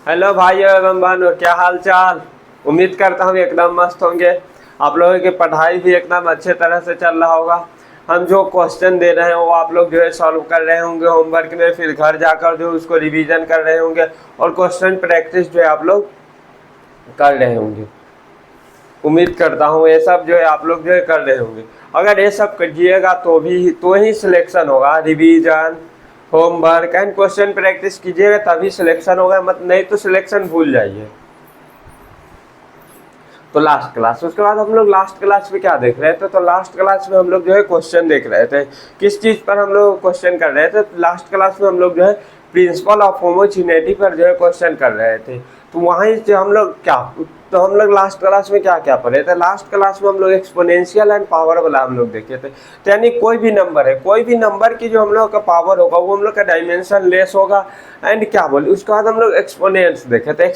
Hello भाइयों एवं बहनों, क्या हाल चाल। उम्मीद करता हूँ एकदम मस्त होंगे। आप लोगों की पढ़ाई भी एकदम अच्छे तरह से चल रहा होगा। हम जो क्वेश्चन दे रहे हैं वो आप लोग जो है सॉल्व कर रहे होंगे होमवर्क में, फिर घर जाकर जो उसको रिवीजन कर रहे होंगे और क्वेश्चन प्रैक्टिस जो है आप लोग कर रहे होंगे। उम्मीद करता हूँ ये सब जो है आप लोग जो है कर रहे होंगे। अगर ये सब कीजिएगा तो ही सिलेक्शन होगा। Revision, homework and question practice कीजिएगा तभी सिलेक्शन होगा, मत नहीं तो सिलेक्शन भूल जाइए। तो लास्ट क्लास, उसके बाद हम लोग लास्ट क्लास में क्या देख रहे थे, तो लास्ट क्लास में हम लोग जो है क्वेश्चन देख रहे थे। किस चीज़ पर हम लोग क्वेश्चन कर रहे थे, तो लास्ट क्लास में हम लोग जो है प्रिंसिपल ऑफ होमोजिनिटी पर जो है क्वेश्चन कर रहे थे। तो वहीं से हम लोग क्या, तो हम लोग लास्ट क्लास में क्या क्या पढ़े थे, लास्ट क्लास में हम लोग एक्सपोनेंशियल एंड पावर वाला हम लोग देखे थे। तो यानी कोई भी नंबर है, कोई भी नंबर की जो हम लोग का पावर होगा वो हम लोग का डायमेंशन लेस होगा। एंड क्या बोले, उसके बाद हम लोग एक्सपोनेंट्स देखे थे।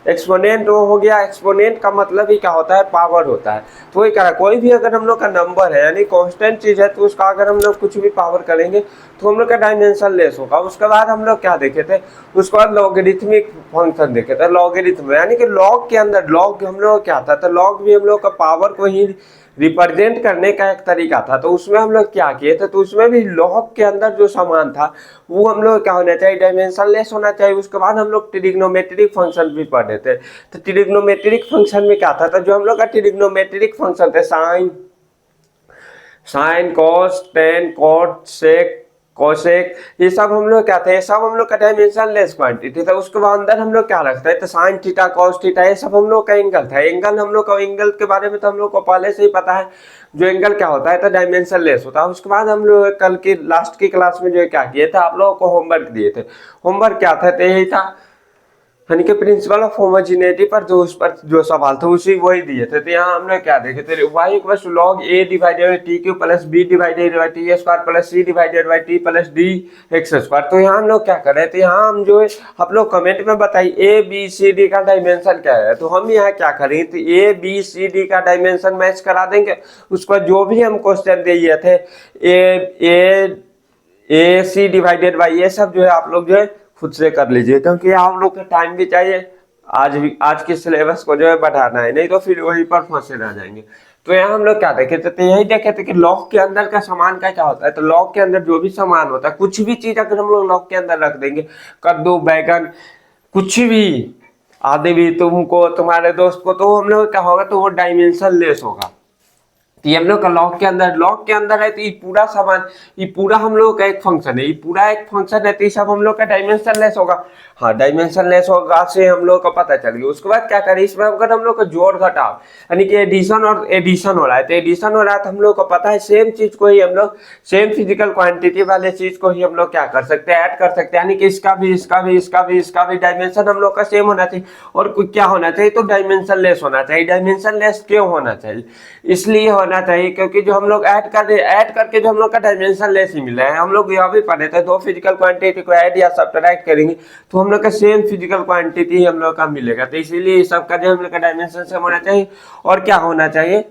एक्सपोनेंट वो हो गया। एक्सपोनेंट का मतलब ही क्या होता है, पावर होता है। तो वही कह रहा है, कोई भी अगर हम लोग का नंबर है यानी कांस्टेंट चीज है, तो उसका अगर हम लोग कुछ भी पावर करेंगे तो हम लोग का डायमेंशन लेस होगा। उसके बाद हम लोग क्या देखे थे, उसके बाद लॉगरिथमिक फंक्शन देखे थे। लॉगरिथम यानी कि लॉग के अंदर, लॉग हम लोग क्या था, तो लॉग भी हम लोग का पावर को ही रिप्रेजेंट करने का एक तरीका था। तो उसमें हम लोग क्या किए थे, तो उसमें भी लॉग के अंदर जो सामान था वो हम लोग क्या होना चाहिए, डायमेंशन लेस होना चाहिए। उसके बाद हम लोग ट्रिग्नोमेट्रिक फंक्शन भी पढ़े थे। तो ट्रिग्नोमेट्रिक फंक्शन में क्या था, तो जो हम लोग का ट्रिग्नोमेट्रिक फंक्शन थे, sine sine cos tan cot sec cosec, ये सब हम लोग क्या थे, ये सब हम लोग का डायमेंशन लेस क्वांटिटी था। उसके बाद अंदर हम लोग क्या रखते हैं, तो साइन थीटा कॉस थीटा, ये सब हम लोग का एंगल था। एंगल हम लोग का, एंगल के बारे में तो हम लोग को पहले से ही पता है, जो एंगल क्या होता है तो डायमेंशन लेस होता है। उसके बाद हम लोग कल की लास्ट की क्लास में जो क्या किए थे, आप लोगों को होमवर्क दिए थे। होमवर्क क्या था, तो यही था यानी कि प्रिंसिपल ऑफ होमोजिनिटी पर जो सवाल थे उसी वही दिए थे। तो यहाँ हमने क्या देखे थे, y equal to log a divided by t cube plus b divided by t square plus c divided by t plus d x square. तो यहाँ हम लोग क्या कर रहे थे, यहाँ हम जो है आप लोग कमेंट में बताइए ए बी सी डी का डायमेंशन क्या है। तो हम यहाँ क्या करेंगे, तो ए बी सी डी का डायमेंशन मैच करा देंगे। उसका जो भी हम क्वेश्चन दिए थे, ए सी डिवाइडेड बाई, ये सब जो है आप लोग जो है खुद से कर लीजिए, क्योंकि आप लोग का टाइम भी चाहिए। आज के सिलेबस को जो है बढ़ाना है, नहीं तो फिर वहीं पर फंसे रह जाएंगे। तो यहाँ हम लोग क्या देखे थे, तो यही देखे थे कि लॉग के अंदर का सामान का क्या होता है। तो लॉग के अंदर जो भी सामान होता है, कुछ भी चीज अगर हम लोग लॉग के अंदर रख देंगे, कद्दू बैगन कुछ भी, आदि भी तुमको तुम्हारे दोस्त को, तो हम लोग क्या होगा, तो वो डायमेंशन लेस होगा। तो ये हम लोग का लॉग के अंदर है, तो ये पूरा सामान, ये पूरा हम लोग का एक फंक्शन है, ये पूरा एक फंक्शन है, तो ये सब हम लोग का डायमेंशन लेस होगा। हाँ, डायमेंशन लेस होगा से हम लोग को पता चल गया। उसके बाद क्या करें, इसमें अगर हम लोग का जोड़ घटाव यानी कि एडिशन और एडिशन हो रहा है, तो एडिशन हो रहा है तो हम लोग को पता है सेम चीज को ही हम लोग, सेम फिजिकल क्वांटिटी वाले चीज को ही हम लोग क्या कर सकते हैं, ऐड कर सकते हैं। यानी कि इसका भी इसका भी इसका भी इसका भी डायमेंशन हम लोग का सेम होना चाहिए। और क्या होना चाहिए, तो डायमेंशन लेस होना चाहिए। डायमेंशन लेस क्यों होना चाहिए, इसलिए होना चाहिए क्योंकि जो हम लोग ऐड करके जो हम लोग का डायमेंशन लेस ही मिला है। हम लोग यह भी पढ़े थे, दो फिजिकल क्वांटिटी को ऐड या सब्ट्रैक्ट करेंगे तो हम लोग का सेम फिजिकल क्वांटिटी ही हम लोग का मिलेगा। तो इसीलिए सबका जो हम लोग का डायमेंशन सेम होना चाहिए। और क्या होना चाहिए,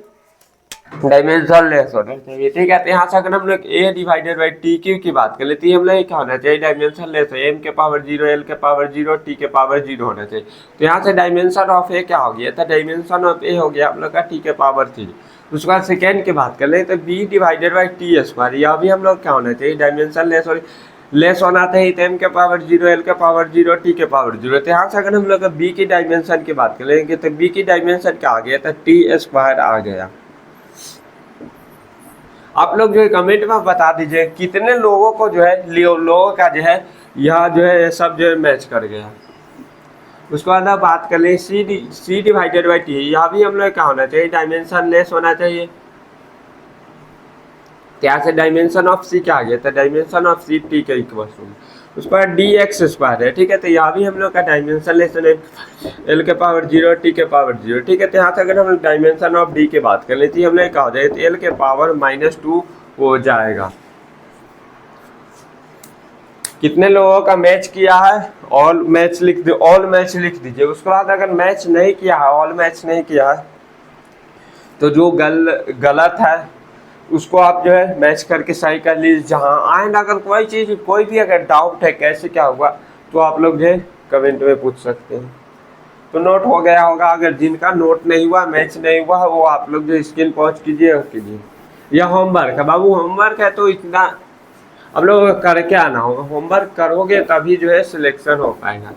डायमेंशन लेस होना चाहिए। ठीक है, तो यहाँ से अगर हम लोग ए डिवाइडेड बाई टी क्यू की बात कर लेते हैं, हम लोग क्या होना चाहिए, डायमेंशन लेस है, एम के पावर 0 एल के पावर 0 टी के पावर 0 होना चाहिए। तो यहाँ से डायमेंशन ऑफ ए क्या हो गया, तो डायमेंशन ऑफ ए हो गया हम लोग का टी के पावर 3। उसके बाद सेकेंड की बात कर ले तो b divided by t square, यह भी हम लोग क्या होना चाहिए, डायमेंशन लेस होना चाहिए। तो एम के पावर 0 एल के पावर 0 टी के पावर 0। तो यहाँ से अगर हम लोग बी की डायमेंशन की बात करेंगे तो बी की डायमेंशन क्या आ गया, तो टी स्क्वायर आ गया। आप लोग जो है कमेंट में बता दीजिए कितने लोगों को जो है, लोगों का जो है यह जो है सब जो है मैच कर गया। उसके बाद अब बात कर लें सी डिवाइडेड बाई टी, यह भी हम लोग क्या होना चाहिए, डायमेंशन लेस होना चाहिए। क्या से डायमेंशन ऑफ सी क्या आ गया, तो डायमेंशन ऑफ सी टी के इक्वल टू उसके बाद डी एक्स स्क्वायर है। ठीक है, तो यहाँ भी हम लोग का डायमेंशन लेस है, एल के पावर 0 टी के पावर 0। ठीक है, तो यहाँ से अगर हम डायमेंशन ऑफ डी की बात कर लेते हैं, हम लोग क्या हो जाएगा, तो एल के पावर -2 हो जाएगा। कितने लोगों का मैच किया है, ऑल मैच लिख दो, ऑल मैच लिख दीजिए। उसके बाद अगर मैच नहीं किया है, ऑल मैच नहीं किया है, तो जो गलत है उसको आप जो है मैच करके सही कर लीजिए जहाँ। एंड अगर कोई चीज़, कोई भी अगर डाउट है कैसे क्या हुआ, तो आप लोग जो है कमेंट में पूछ सकते हैं। तो नोट हो गया होगा। अगर जिनका नोट नहीं हुआ, मैच नहीं हुआ, वो आप लोग जो स्क्रीन पॉज कीजिए और कीजिए। यह होमवर्क है बाबू, होमवर्क है तो इतना आप लोग करके आना होगा। होमवर्क करोगे तभी जो है सिलेक्शन हो पाएगा।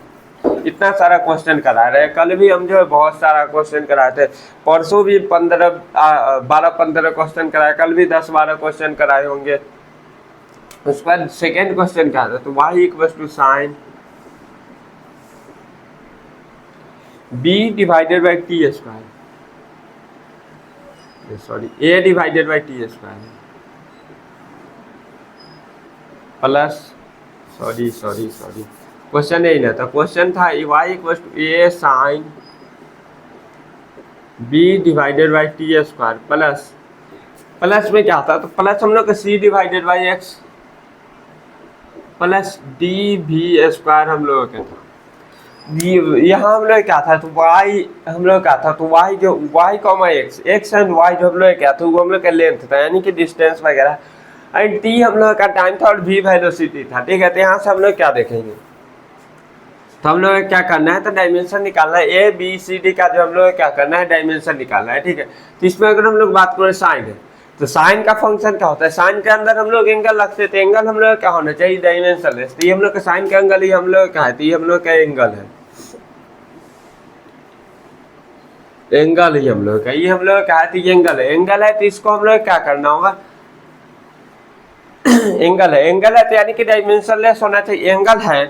इतना सारा क्वेश्चन करा रहे हैं, कल भी हम जो है बहुत सारा क्वेश्चन कराए थे, परसों भी 12-15 क्वेश्चन कराए, कल भी 10-12 क्वेश्चन कराए होंगे। उसके बाद सेकेंड क्वेश्चन क्या था, तो y equal to sine b divided by t square, sorry a divided by t square plus, sorry question यही ना था, क्वेश्चन था y equal to a sine b divided by t square plus में क्या था, तो प्लस हम लोग का c divided by x plus d भी स्क्वायर हम लोगों का था। यहाँ हम लोग क्या था, तो वाई हम लोग क्या था, तो वाई जो y comma x and y जो हम लोग क्या था, वो हम लोग का लेंथ था, यानी कि डिस्टेंस वगैरह, एंड टी हम लोग का टाइम था और वी वेलोसिटी था। ठीक है, तो यहाँ से हम लोग क्या देखेंगे, तो हम लोग क्या करना है, तो डायमेंशन निकालना है। ए बी सी डी का जो हम लोग क्या करना है, डायमेंशन निकालना है। ठीक है, तो इसमें अगर हम लोग बात करें साइन है, तो साइन का फंक्शन क्या होता है, साइन के अंदर हम लोग एंगल रखते थे, एंगल हम लोग क्या होना चाहिए, डायमेंशन लेस। तो ये हम लोग का साइन का एंगल ही हम लोग क्या है, तो ये हम लोग का एंगल है, एंगल ही हम लोग का, ये हम लोग क्या है, तो एंगल है, तो इसको हम लोग क्या करना होगा, एंगल है तो यानी कि डायमेंशन लेस होना चाहिए। एंगल है,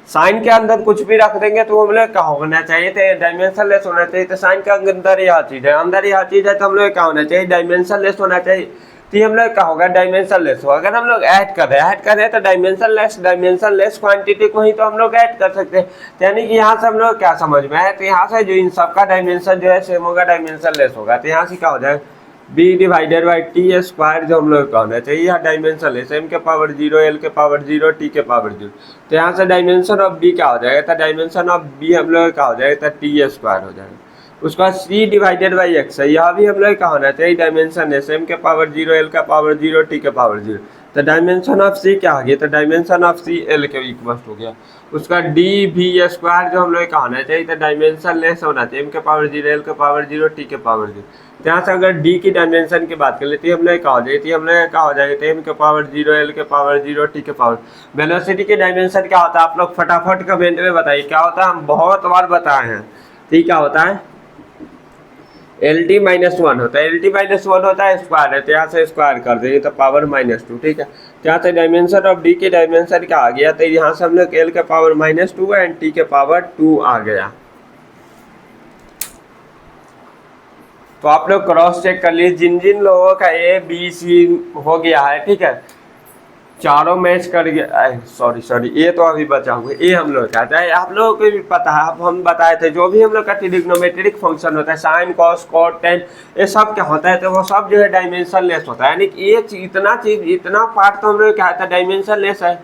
साइन के अंदर कुछ भी रख देंगे तो हम लोग क्या होना चाहिए, तो डायमेंशन लेस होना चाहिए। तो साइन के अंदर यह चीज है, अंदर यह चीज है, तो हम लोग क्या होना चाहिए, डायमेंशन लेस होना चाहिए। तो हम लोग क्या होगा, डायमेंशन लेस होगा। अगर हम लोग ऐड कर रहे हैं तो डायमेंशन लेस क्वांटिटी को ही तो हम लोग ऐड कर सकते हैं। तो यानी कि यहाँ से हम लोग क्या समझ में आया, तो यहाँ से जो इन सबका डायमेंशन जो है सेम होगा, डायमेंशन लेस होगा। तो यहाँ से क्या हो जाएगा, b divided by t square जो हम लोग का होना चाहिए, यहाँ डायमेंशन है एम के पावर 0 एल के पावर 0 टी के पावर 0। तो यहाँ से डायमेंशन ऑफ बी क्या हो जाएगा, तो डायमेंशन ऑफ बी हम लोग क्या हो जाएगा, तो टी स्क्वायर हो जाएगा। उसके बाद सी डिवाइडेड बाई एक्स है, यह भी हम लोग क्या होना चाहिए, डायमेंशन है एम के पावर 0 एल का पावर 0 टी के पावर 0। तो डायमेंशन ऑफ सी क्या आ गया, तो डायमेंशन ऑफ सी एल के इक्वल हो गया। उसका डी भी स्क्वायर जो हम लोग का होना चाहिए, तो डायमेंशन लेस होना चाहिए, एम के पावर 0 एल के पावर 0 टी के पावर 0। यहाँ से अगर डी की डायमेंशन की बात कर लेते हैं, हम लोग क्या हो जाएगी, हम लोग क्या हो जाएगा, एम के पावर 0 एल के पावर 0 टी के पावर। वेलोसिटी की डायमेंशन क्या होता है, आप लोग फटाफट कमेंट में बताइए क्या होता है, हम बहुत बार बताए हैं। ठीक, क्या होता है, एल टी माइनस वन होता है, एल टी माइनस वन होता है स्क्वायर है, तो यहाँ से स्क्वायर कर देंगे तो पावर -2। ठीक है, तो यहाँ से डायमेंशन ऑफ डी की डायमेंशन क्या आ गया, तो यहाँ से हम लोग एल के पावर -2 एंड टी के पावर 2 आ गया। तो आप लोग क्रॉस चेक कर लीजिए, जिन जिन लोगों का ए बी सी हो गया है, ठीक है, चारों मैच कर गया, सॉरी ये तो अभी बचा हुआ, ये हम लोग कहते हैं, आप लोगों को भी पता है, अब हम बताए थे जो भी हम लोग का ट्रिग्नोमेट्रिक फंक्शन होता है, साइन कॉस कॉट टेन, ये सब क्या होता है, तो वो सब जो है डायमेंशन लेस होता है। यानी कि ये इतना पार्ट तो हम लोग क्या है, डायमेंशन लेस है,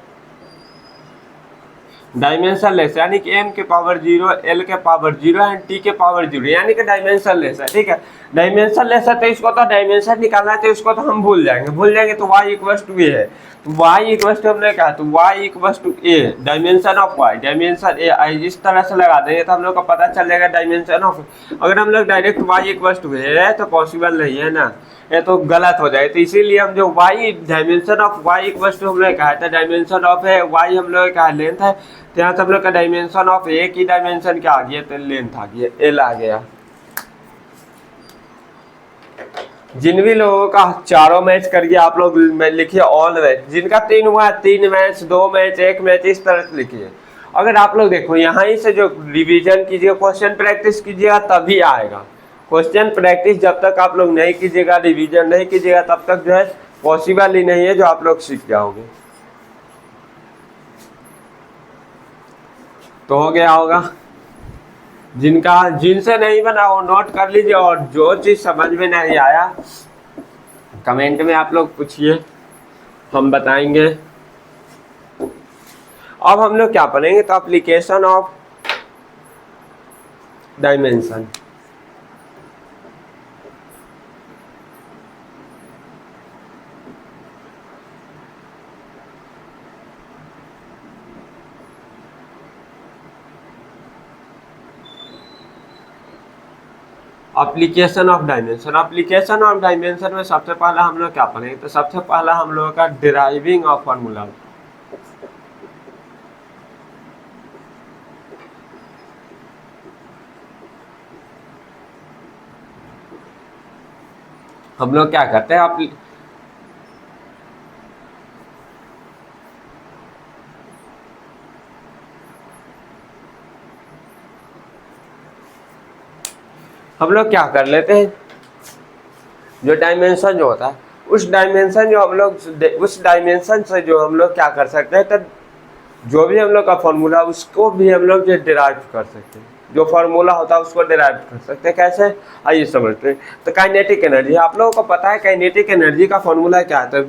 डायमेंशन लेस, यानी कि एम के पावर 0 एल के पावर 0 एंड टी के पावर 0, यानी कि डायमेंशन लेस है। ठीक है, डायमेंशन लेस है, तो इसको तो डायमेंशन निकालना है, तो इसको तो हम भूल जाएंगे तो y इक्वल टू ए है, तो y इक्वल टू हमने कहा, तो y equal to a dimension of y, dimension a इस तरह से लगा देंगे तो हम लोग को पता चल जाएगा डायमेंशन ऑफ। अगर हम लोग डायरेक्ट y इक्वल टू ए है तो पॉसिबल नहीं है ना, ये तो गलत हो जाए। तो इसीलिए हम जो y dimension of y equal to हम लोग कहा था, डायमेंशन ऑफ है y हम लोग का लेंथ है, तो यहाँ से हम लोग का डायमेंशन ऑफ ए की डायमेंशन क्या आ गया, तो लेंथ आ गया, एल आ गया। जिन भी लोगों का चारों मैच कर गया आप लोग लिखिए ऑल मैच, जिनका 3 हुआ है 3 मैच 2 मैच 1 मैच, इस तरह से लिखिए। अगर आप लोग देखो यहाँ ही से जो रिवीजन कीजिएगा, क्वेश्चन प्रैक्टिस कीजिएगा तभी आएगा। क्वेश्चन प्रैक्टिस जब तक आप लोग नहीं कीजिएगा, रिवीजन नहीं कीजिएगा, तब तक जो है पॉसिबल ही नहीं है जो आप लोग सीख जाओगे। तो हो गया होगा, जिनसे नहीं बना वो नोट कर लीजिए, और जो चीज समझ में नहीं आया कमेंट में आप लोग पूछिए, हम बताएंगे। अब हम लोग क्या पढ़ेंगे, तो application of dimension. Application of dimension. Application of dimension में सबसे पहला हम लोग क्या पढ़ेंगे, तो सबसे पहला हम लोगों का डिराइविंग ऑफ फार्मूला। हम लोग क्या करते हैं, हम लोग क्या कर लेते हैं, जो डायमेंशन जो होता है उस डायमेंशन जो हम लोग उस डायमेंशन से जो हम लोग क्या कर सकते हैं, तब जो भी हम लोग का फॉर्मूला उसको भी हम लोग डिराइव कर सकते हैं। जो फार्मूला होता है उसको डिराइव कर सकते हैं। कैसे, आइए समझते हैं। तो काइनेटिक एनर्जी, आप लोगों को पता है काइनेटिक एनर्जी का फॉर्मूला क्या है, तो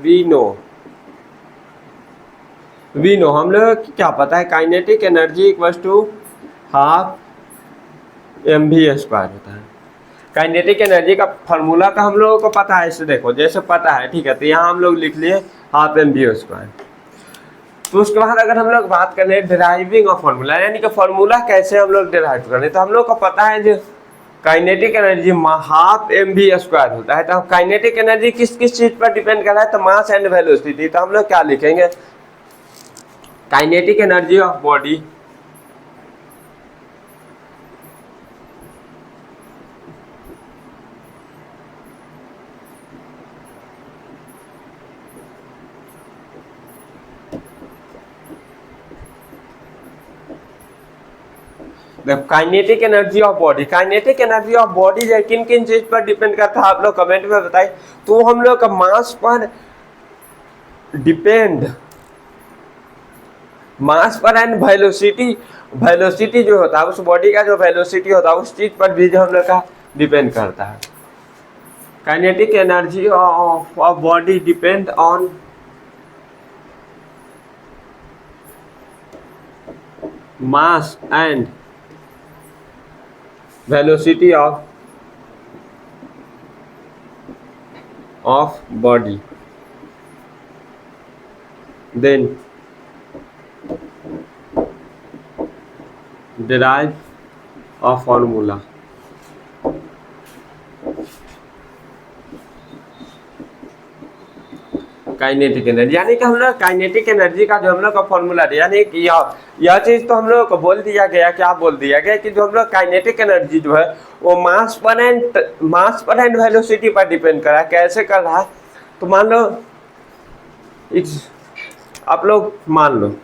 वी नो हम लोग को क्या पता है, kinetic energy equals to half mv² होता है। काइनेटिक एनर्जी का फार्मूला का हम लोगों को पता है, इसे देखो जैसे पता है, ठीक है। तो यहाँ हम लोग लिख लिए हाफ mv²। तो उसके बाद अगर हम लोग बात कर ले डिराइविंग ऑफ फार्मूला, यानी कि फार्मूला कैसे हम लोग डिराइव करें, तो हम लोग को पता है जो काइनेटिक एनर्जी हाफ mv² होता है। तो काइनेटिक एनर्जी किस किस चीज पर डिपेंड कर रहा है, तो मास एंड वेलोसिटी। तो हम लोग क्या लिखेंगे, kinetic energy of body kinetic energy of body, kinetic energy of body जो किन किन चीज पर डिपेंड करता है आप लोग कमेंट में बताइए। तो हम लोग का मास पर डिपेंड, मास पर एंड वेलोसिटी, वेलोसिटी जो होता है उस बॉडी का जो वेलोसिटी होता है उस चीज पर भी जो हम लोग का डिपेंड करता है। Kinetic energy of body depend on mass and velocity of body, then derive a formula। Kinetic energy, यानी कि हम लोग काइनेटिक एनर्जी का जो हम लोग का फॉर्मूला है, यानी कि यह चीज तो हम लोग को बोल दिया गया, क्या बोल दिया गया कि जो हम लोग काइनेटिक एनर्जी जो है वो मास पर एंड वेलोसिटी पर डिपेंड कर रहा है। कैसे कर रहा है, तो मान लो आप लोग मान लो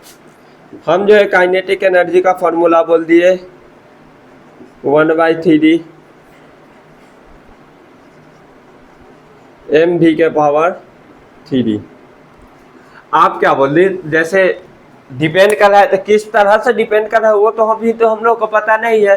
हम जो है काइनेटिक एनर्जी का फॉर्मूला बोल दिए 1/3 mv²3। आप क्या बोल दिए, जैसे डिपेंड कर रहा है, तो किस तरह से डिपेंड कर रहा है वो तो अभी तो हम लोग को पता नहीं है।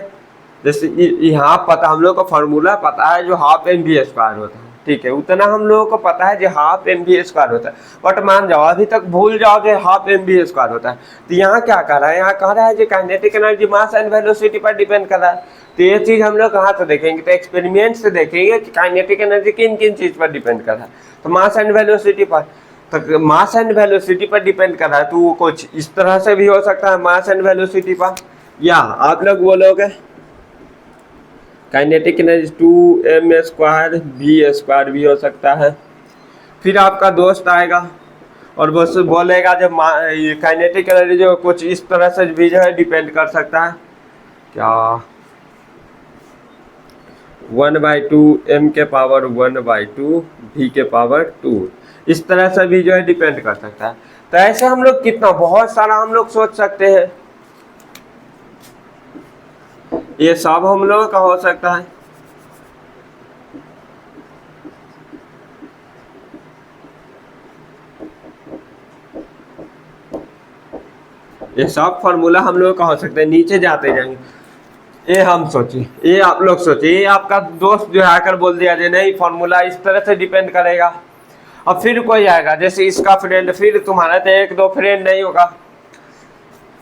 जैसे यहाँ पता हम लोग को फार्मूला पता है जो हाफ mv² होता है, ठीक है, उतना हम लोगों को पता है जो हाफ mv² होता है। बट मान जाओ अभी तक भूल जाओ जो हाफ mv² होता है। तो यहाँ क्या कह रहा है, यहाँ कह रहा है जो kinetic energy mass and velocity पर डिपेंड कर रहा है। तो ये चीज हम लोग कहाँ से देखेंगे, तो एक्सपेरिमेंट से देखेंगे कि काइनेटिक एनर्जी किन किन चीज पर डिपेंड कर रहा है। तो मास एंड वेलोसिटी पर, तो मास एंड वेलोसिटी पर डिपेंड कर रहा है, तो वो कुछ इस तरह से भी हो सकता है मास एंड वेलोसिटी पर, या आप लोग बोलोगे काइनेटिक एनर्जी 2m² भी हो सकता है। फिर आपका दोस्त आएगा और वो बोलेगा जब काइनेटिक एनर्जी जो कुछ इस तरह से भी जो है डिपेंड कर सकता है, क्या 1/2 m⁻²⁴ v⁻², इस तरह से भी जो है डिपेंड कर सकता है। तो ऐसे हम लोग कितना बहुत सारा हम लोग सोच सकते हैं, ये सब हम लोगों का हो सकता है। ये सब फार्मूला हम लोग का हो सकता है। नीचे जाते जाएंगे, ये हम सोचिए, ये आप लोग सोचिए, ये आपका दोस्त जो है आकर बोल दिया जो नहीं फार्मूला इस तरह से डिपेंड करेगा। अब फिर कोई आएगा जैसे इसका फ्रेंड, फिर तुम्हारा तो एक दो फ्रेंड नहीं होगा,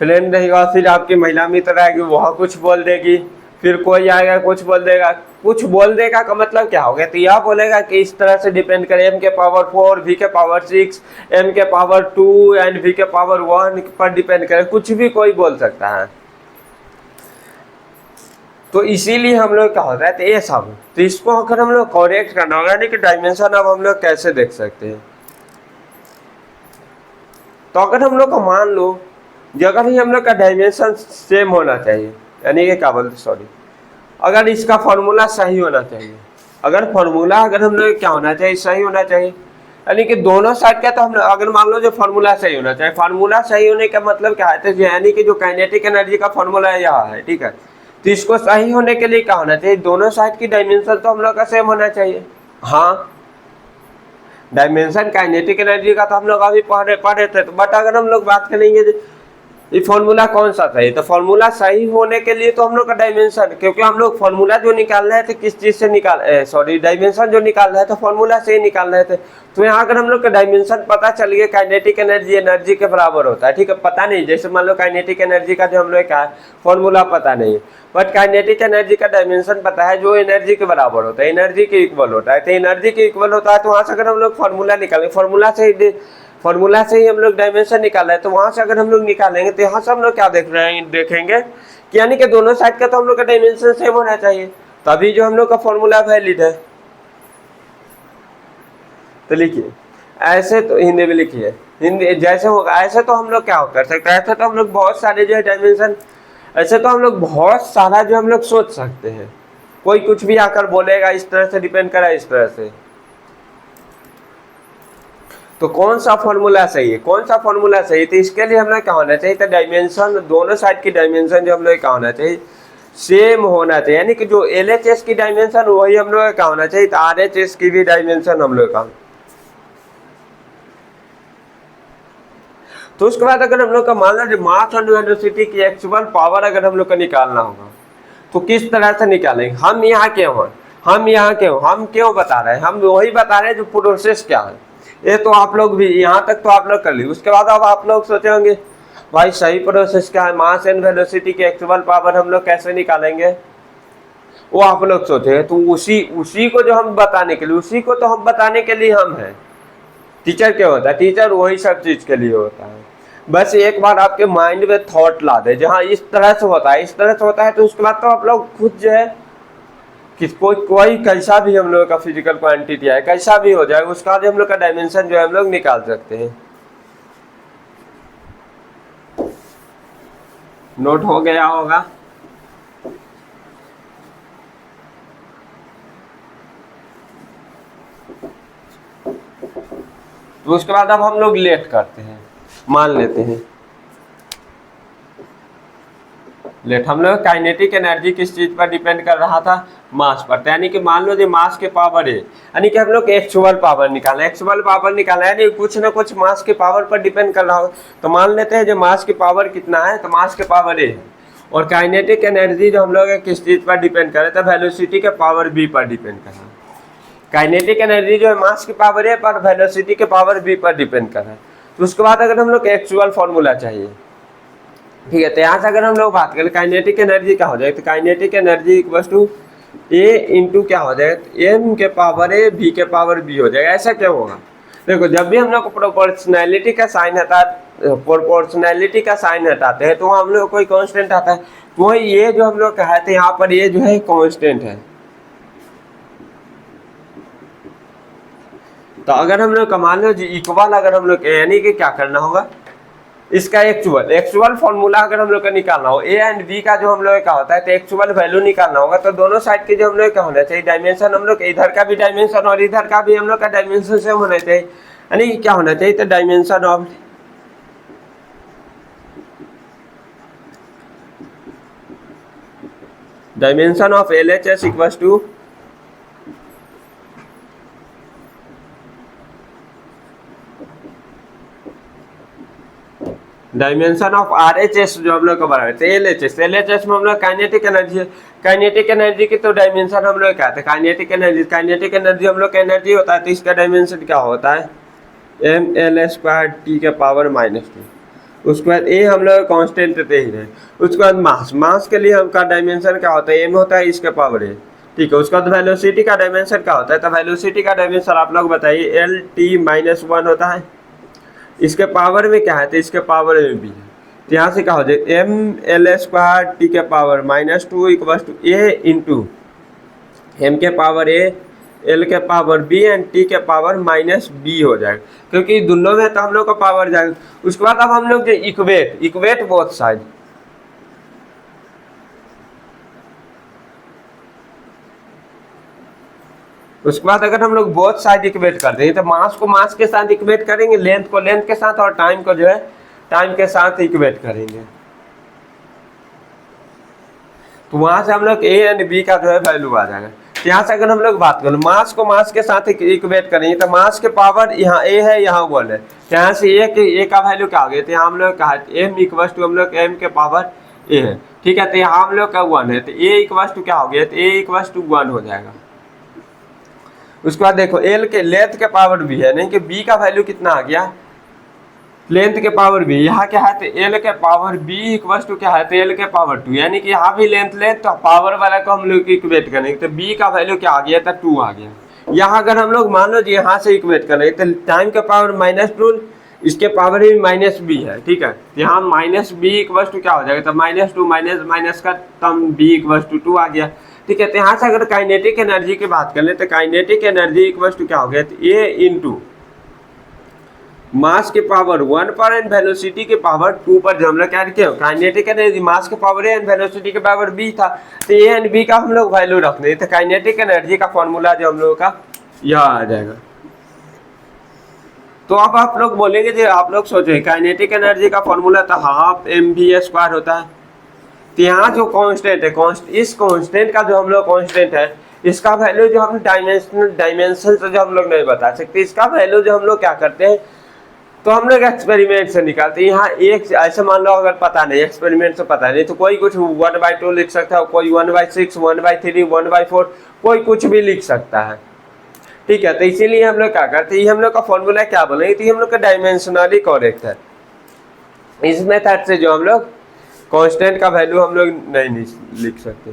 फ्रेंड नहीं होगा, फिर आपकी महिला मित्र आएगी वह कुछ बोल देगी, फिर कोई आएगा कुछ बोल देगा। कुछ बोल देगा का मतलब क्या हो गया, तो यह बोलेगा कि इस तरह से डिपेंड करे m⁻⁴ v⁻6 m⁻2 and v⁻1 पर डिपेंड करे, कुछ भी कोई बोल सकता है। तो इसीलिए हम लोग क्या होता है तो ये सब, तो इसको अगर हम लोग करेक्ट करना होगा, यानी कि डायमेंशन अब हम लोग कैसे देख सकते हैं। तो अगर हम लोग का मान लो अगर ही हम लोग का डायमेंशन सेम होना चाहिए, यानी कि क्या बोलते सॉरी, अगर इसका फॉर्मूला सही होना चाहिए, अगर फॉर्मूला अगर हम लोग क्या होना चाहिए, सही होना चाहिए, यानी कि दोनों साइड का, तो हम अगर मान लो जो फॉर्मूला सही होना चाहिए, फॉर्मूला सही होने का मतलब क्या है, तो यानी कि जो काइनेटिक एनर्जी का फॉर्मूला यहाँ है, ठीक है, तो इसको सही होने के लिए क्या होना चाहिए, दोनों साइड की डायमेंशन तो हम लोग का सेम होना चाहिए। हाँ, डायमेंशन काइनेटिक एनर्जी का तो हम लोग अभी पढ़े थे, तो बट अगर हम लोग बात करेंगे ये फॉर्मूला कौन सा सही, तो फॉर्मूला सही होने के लिए तो हम लोग का डायमेंशन, क्योंकि हम लोग फॉर्मूला जो निकाल रहे थे किस चीज से सॉरी डायमेंशन जो निकाल रहे थे फॉर्मूला से ही निकाल रहे थे। तो यहाँ अगर हम लोग का डायमेंशन पता चल गया, काइनेटिक एनर्जी एनर्जी के बराबर होता है, ठीक है, पता नहीं, जैसे मान लो काइनेटिक एनर्जी का जो हम लोग का फॉर्मूला पता नहीं, बट काइनेटिक एनर्जी का डायमेंशन पता है जो एनर्जी के बराबर होता है, एनर्जी के इक्वल होता है, तो एनर्जी के इक्वल होता है, तो वहाँ से अगर हम लोग फॉर्मूला निकालें, फॉर्मूला से ही हम लोग डायमेंशन निकाला है, तो वहां से अगर हम लोग निकालेंगे तो यहाँ से हम लोग क्या देखेंगे कि यानी कि दोनों साइड का तो हम लोग का डायमेंशन सेम होना चाहिए, तभी जो हम लोग का फॉर्मूला वैलिड है। तो लिखिए ऐसे, तो हिंदी में लिखिए, हिंदी जैसे होगा ऐसे तो हम लोग क्या कर सकते हैं, ऐसे तो हम लोग बहुत सारे जो है डायमेंशन, ऐसे तो हम लोग बहुत सारा जो हम लोग सोच सकते हैं, कोई कुछ भी आकर बोलेगा इस तरह से डिपेंड करा इस तरह से। तो कौन सा फॉर्मूला सही है, कौन सा फॉर्मूला सही है, तो इसके लिए हम लोग क्या होना चाहिए, तो डायमेंशन दोनों साइड की डायमेंशन जो हम लोग क्या होना चाहिए, सेम होना चाहिए, यानी कि जो LHS की डायमेंशन वही हम लोग क्या होना चाहिए, तो RHS की भी डायमेंशन हम लोग का। तो उसके बाद अगर हम लोग का मान लो मास एंड वेलोसिटी की एक्चुअल पावर अगर हम लोग का निकालना होगा, तो किस तरह से निकालेंगे, हम यहाँ क्यों हम क्यों बता रहे हैं, हम वही बता रहे हैं जो प्रोसेस क्या है, ये तो आप लोग भी यहाँ तक तो आप लोग कर ली। उसके बाद अब आप लोग सोचे होंगे भाई सही प्रोसेस क्या है, मास एंड वेलोसिटी की एक्चुअल पावर हम लोग कैसे निकालेंगे, वो आप लोग सोचे, तो उसी को जो हम बताने के लिए, उसी को तो हम बताने के लिए हम हैं। टीचर क्या होता है, टीचर वही सब चीज के लिए होता है, बस एक बार आपके माइंड में थॉट ला दे जहाँ इस तरह से होता है, इस तरह से होता है, तो उसके बाद तो आप लोग खुद जो है कि कोई कैसा भी हम लोग का फिजिकल क्वांटिटी है, कैसा भी हो जाए, उसका जो हम लोग का डायमेंशन जो है हम लोग निकाल सकते हैं। नोट हो गया होगा। तो उसके बाद अब हम लोग लेट करते हैं, मान लेते हैं लेट, हम लोग काइनेटिक एनर्जी किस चीज पर डिपेंड कर रहा था, मास पर, यानी कि मान लो जो मास के पावर है, यानी कि हम लोग एक्चुअल पावर निकालना है, यानी कुछ ना कुछ मास के पावर पर डिपेंड कर रहा हो, तो मान लेते हैं जो मास की पावर कितना है, तो मास के पावर ए है, और काइनेटिक एनर्जी जो हम लोग किस चीज पर डिपेंड करे, तो वेलोसिटी के पावर बी पर डिपेंड कर रहा है। काइनेटिक एनर्जी जो है मास की पावर ए पर वेलोसिटी के पावर बी पर डिपेंड कर रहा है। तो उसके बाद अगर हम लोग एक्चुअल फॉर्मूला चाहिए, ठीक है, तो यहाँ से अगर हम लोग बात करें काइनेटिक एनर्जी क्या हो जाएगा, तो kinetic energy equals to A into क्या हो जाएगा, एम के पावर ए बी के पावर बी हो जाएगा। ऐसा क्यों होगा, देखो जब भी हम लोग प्रोपोर्शनैलिटी का साइन हटाते हैं तो हम लोग कोई कांस्टेंट आता है, तो ये जो हम लोग कहते हैं यहाँ पर ये जो है कांस्टेंट है। तो अगर हम लोग मान लो इक्वल, अगर हम लोग यानी कि क्या करना होगा, इसका एक्चुअल फॉर्मूला अगर हम लोग का निकालना हो, ए एंड बी का जो हम लोग का होता है, तो एक्चुअल वैल्यू निकालना होगा, तो दोनों साइड के जो हम लोग का होना चाहिए डायमेंशन, हम लोग इधर का भी डायमेंशन और इधर का भी हम लोग का डायमेंशन सेम होना चाहिए, यानी क्या होना चाहिए, तो dimension of LHS equals to dimension of RHS जो हम लोग का बराबर है LHS में हम लोग काइनेटिक एनर्जी है, काइनेटिक एनर्जी की तो डायमेंशन हम लोग क्या है, काइनेटिक एनर्जी हम लोग का एनर्जी होता है, तो इसका डायमेंशन क्या होता है, mL² t के पावर -2। उसके बाद ए हम लोग कांस्टेंट देते ही रहे। उसके बाद मास के लिए हमका डायमेंशन क्या होता है, एम होता है इसके पावर ए, ठीक है। उसके बाद वेलोसिटी का डायमेंशन क्या होता है, तो वेलोसिटी का डायमेंशन आप लोग बताइए LT-1 होता है, इसके पावर में क्या है, तो इसके पावर में भी है, तो यहाँ से क्या हो जाए ml² t के power -2 equal to a into m के पावर a l के पावर b एंड t के पावर -b हो जाएगा, क्योंकि दोनों में तो हम लोग का पावर जाएगा। उसके बाद अब हम लोग जो इक्वेट बोथ साइड, उसके बाद अगर हम लोग बोथ साइड इक्वेट कर देंगे तो मास को मास के साथ इक्वेट करेंगे, लेंथ को लेंथ के साथ, और टाइम को जो है टाइम के साथ इक्वेट करेंगे। तो वहां से हम लोग ए एंड बी का जो है वैल्यू आ जाएगा। तो यहाँ से अगर हम लोग बात करें मास को मास के साथ इक्वेट करेंगे तो मास के पावर यहाँ ए है, यहाँ 1 है, तो यहाँ से ए का वैल्यू क्या आ गया, तो यहाँ हम लोग कहा एम इक्वल टू हम लोग एम के पावर ए है, ठीक है। तो यहाँ हम लोग का 1 है, तो ए इक्वल टू क्या हो गया, तो ए इक्वल टू 1 हो जाएगा। उसके बाद देखो एल के लेंथ के पावर बी है, नहीं कि बी का वैल्यू कितना आ गया, लेंथ के पावर बी, यहाँ क्या है, तो एल के पावर बी इक्वल टू क्या है, तो एल के पावर 2, यानी कि यहाँ भी लेंथ तो पावर वाला को हम लोग इक्वेट करेंगे, तो बी का वैल्यू क्या आ गया, तो 2 आ गया। यहाँ अगर हम लोग मान लो जी यहाँ से इक्वेट करेंगे तो टाइम के पावर -2, इसके पावर भी -b है, ठीक है। तो यहाँ -b इक्वल टू क्या हो जाएगा, तो -2 माइनस का तम b इक्वल टू 2 आ गया, ठीक है। तो यहाँ से अगर काइनेटिक एनर्जी की बात कर ले तो काइनेटिक एनर्जी इक्वल टू क्या हो गया, तो a इंटू मास के पावर 1 पर एंड वेलोसिटी के पावर 2 पर, जो हम लोग क्या किया काइनेटिक एनर्जी मास के पावर ए एंड वेलोसिटी के पावर b था, तो ए एंड बी का हम लोग वैल्यू रख दें, तो काइनेटिक एनर्जी का फॉर्मूला जो हम लोगों का यह आ जाएगा। तो अब आप लोग बोलेंगे जो आप लोग सोचे काइनेटिक एनर्जी का फॉर्मूला तो ½ mv² होता है, तो यहाँ जो कांस्टेंट है इस कांस्टेंट का जो हम लोग कांस्टेंट है इसका वैल्यू जो हम डायमेंशन से जो हम लोग नहीं बता सकते, इसका वैल्यू जो हम लोग क्या करते हैं तो हम लोग एक्सपेरिमेंट से निकालते हैं। यहाँ एक ऐसे मान लो अगर पता नहीं, एक्सपेरिमेंट से पता नहीं, तो कोई कुछ 1/2 लिख सकता है, कोई 1/6 1/3 1/4 कोई कुछ भी लिख सकता है, ठीक है। तो इसीलिए हम लोग क्या करते हैं, हम लोग का फॉर्मूला क्या बोलेंगे, तो हम लोग का डायमेंशनली करेक्ट है। इस मेथड से जो हम लोग कांस्टेंट का वैल्यू हम लोग नहीं लिख सकते,